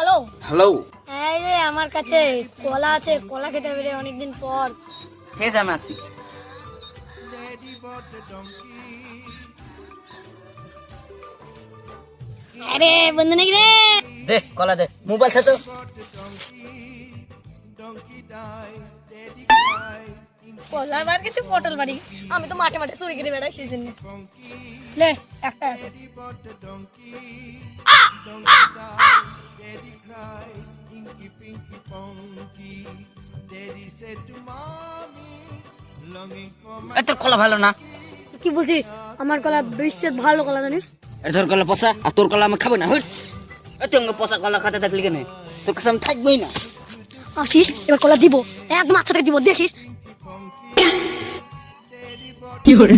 Hello hello, এই যে আমার কাছে কলা আছে, কলা খেতে হবে রে অনেকদিন পর। ঠিক আছে আমি আসছি। আরে বন্ধু নাকি রে? দে কলা দে, মোবাইল তো। কলা বার খেতে পটল বাড়ি, আমি তো মাঠে মাঠে চুরি করে বেড়াই সেই জন্য। লে একটা আছে। তোর কলা ভালো না? কি বলছিস? আমার কলা বিশ্বের ভালো কলা জানিস? তোর কলা পচা, আর তোর কলা আমি খাবো না। তুই আমাকে পচা কলা খাতে থাকলি কেন? তোর কাছে আমি থাকবোই না। আসিস এবার কলা দিব, এক মাছ দিব, দেখিস। কি করে